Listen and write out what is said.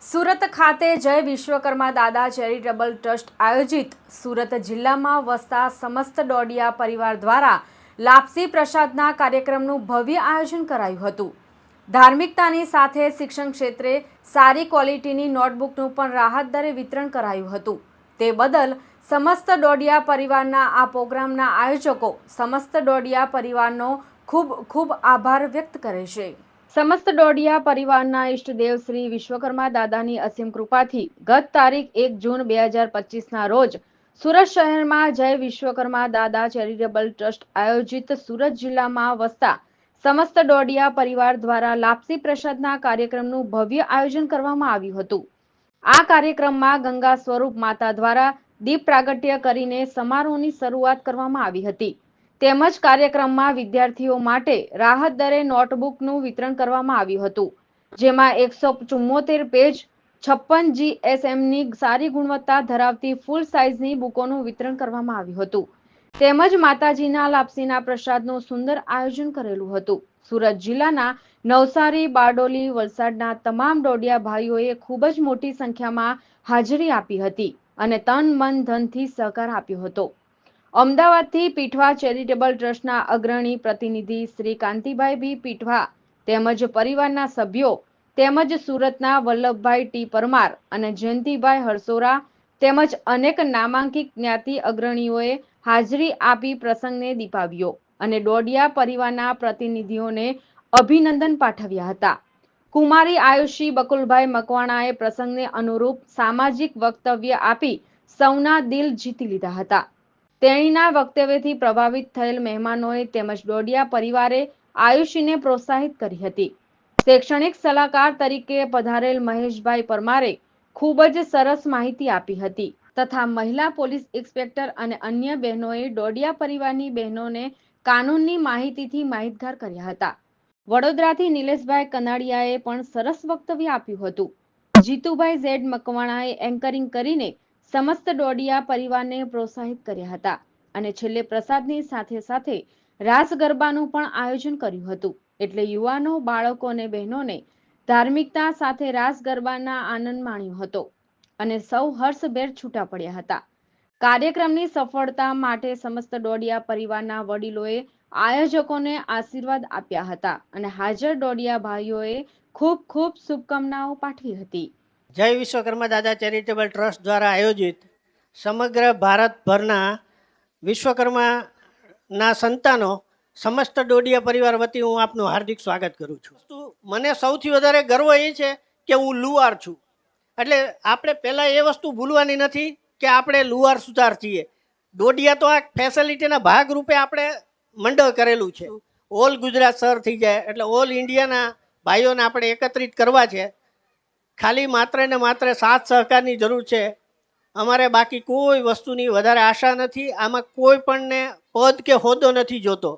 સુરત ખાતે જય વિશ્વકર્મા દાદા ચેરિટેબલ ટ્રસ્ટ આયોજિત સુરત જિલ્લામાં વસતા સમસ્ત ડોડિયા પરિવાર દ્વારા લાપસી પ્રસાદના કાર્યક્રમનું ભવ્ય આયોજન કરાયું હતું। ધાર્મિકતાની સાથે શિક્ષણ ક્ષેત્રે સારી ક્વોલિટીની નોટબુકનું પણ રાહત દરે વિતરણ કરાયું હતું। તે બદલ સમસ્ત ડોડિયા પરિવારના આ પ્રોગ્રામના આયોજકો સમસ્ત ડોડિયા પરિવારનો ખૂબ ખૂબ આભાર વ્યક્ત કરે છે। समस्त डोडिया परिवारना इष्टदेव श्री विश्वकर्मा दादानी असीम कृपाथी गत तारीख 1 जून 2025 ना रोज सूरत शहर में जय विश्वकर्मा दादा चेरिटेबल ट्रस्ट आयोजित सूरत जिला में वसता समस्त डोडिया परिवार द्वारा लापसी प्रसादना कार्यक्रमનું भव्य आयोजन કરવામાં આવ્યું હતું। આ કાર્યક્રમમાં ગંગા સ્વરૂપ માતા દ્વારા દીપ પ્રાગટ્ય કરીને સમારોહની શરૂઆત કરવામાં આવી હતી। તેમજ કાર્યક્રમમાં વિદ્યાર્થીઓ માટે રાહત દરે નોટબુકનું વિતરણ કરવામાં આવ્યું હતું, જેમાં 174 પેજ 56 GSMની સારી ગુણવત્તા ધરાવતી ફૂલ સાઇઝની બુકોનું વિતરણ કરવામાં આવ્યું હતું। તેમજ માતાજીના લાપસીના પ્રસાદનું સુંદર આયોજન કરેલું હતું। સુરત જિલ્લાના નવસારી, બારડોલી, વલસાડના તમામ ડોડિયા ભાઈઓએ ખૂબ જ મોટી સંખ્યામાં હાજરી આપી હતી અને તન મન ધનથી સહકાર આપ્યો હતો। અમદાવાદથી પીઠવા ચેરિટેબલ ટ્રસ્ટના અગ્રણી પ્રતિનિધિ શ્રી કાંતિભાઈ બી પીઠવા તેમજ પરિવારના સભ્યો તેમજ સુરતના વલ્લભભાઈ ટી પરમાર અને જયંતિભાઈ હરસોરા તેમજ અનેક નામાંકિત જ્ઞાતિ અગ્રણીઓએ હાજરી આપી પ્રસંગને દીપાવ્યો અને ડોડિયા પરિવારના પ્રતિનિધિઓને અભિનંદન પાઠવ્યા હતા। કુમારી આયુષી બકુલભાઈ મકવાણાએ પ્રસંગને અનુરૂપ સામાજિક વક્તવ્ય આપી સૌના દિલ જીતી લીધા હતા। તેણીના વક્તવ્યથી પ્રભાવિત થયેલ મહેમાનોએ તેમજ ડોડિયા પરિવારે આયુષીને પ્રોત્સાહિત કરી હતી। શૈક્ષણિક સલાહકાર તરીકે પધારેલ મહેશભાઈ પરમારે ખૂબ જ સરસ માહિતી આપી હતી તથા મહિલા પોલીસ ઇન્સ્પેક્ટર અને અન્ય બહેનોએ ડોડિયા પરિવારની બહેનોને કાનૂનની માહિતીથી માહિતગાર કર્યા હતા। વડોદરાથી નિલેશભાઈ કનાડિયાએ પણ સરસ વક્તવ્ય આપ્યું હતું। જીતુભાઈ ઝેડ મકવાણાએ એન્કરિંગ કરીને સમસ્ત ડોડિયા પરિવારને પ્રોત્સાહિત કર્યા હતા અને છેલ્લે પ્રસાદની સાથે સાથે રાસ ગરબાનું પણ આયોજન કર્યું હતું। એટલે યુવાનો, બાળકો અને બહેનોને ધાર્મિકતા સાથે રાસ ગરબાના આનંદ માણ્યો હતો અને સૌ હર્ષભેર છૂટા પડ્યા હતા। કાર્યક્રમની સફળતા માટે સમસ્ત ડોડિયા પરિવારના વડીલોએ આયોજકોને આશીર્વાદ આપ્યા હતા અને હાજર ડોડિયા ભાઈઓએ ખૂબ ખૂબ શુભકામનાઓ પાઠવી હતી। જય વિશ્વકર્મા દાદા ચેરિટેબલ ટ્રસ્ટ દ્વારા આયોજિત સમગ્ર ભારતભરના વિશ્વકર્માના સંતાનો સમસ્ત ડોડિયા પરિવાર વતી હું આપનું હાર્દિક સ્વાગત કરું છું। મને સૌથી વધારે ગર્વ એ છે કે હું લુહાર છું, એટલે આપણે પહેલાં એ વસ્તુ ભૂલવાની નથી કે આપણે લુહાર સુથાર છીએ। ડોડિયા તો આ ફેસિલિટીના ભાગરૂપે આપણે મંડળ કરેલું છે। ઓલ ગુજરાત સર થઈ જાય એટલે ઓલ ઇન્ડિયાના ભાઈઓને આપણે એકત્રિત કરવા છે। ખાલી માત્ર ને માત્ર સાથ સહકારની જરૂર છે। અમારે બાકી કોઈ વસ્તુની વધારે આશા નથી। આમાં કોઈ પણને પદ કે હોદ્દો નથી જોતો।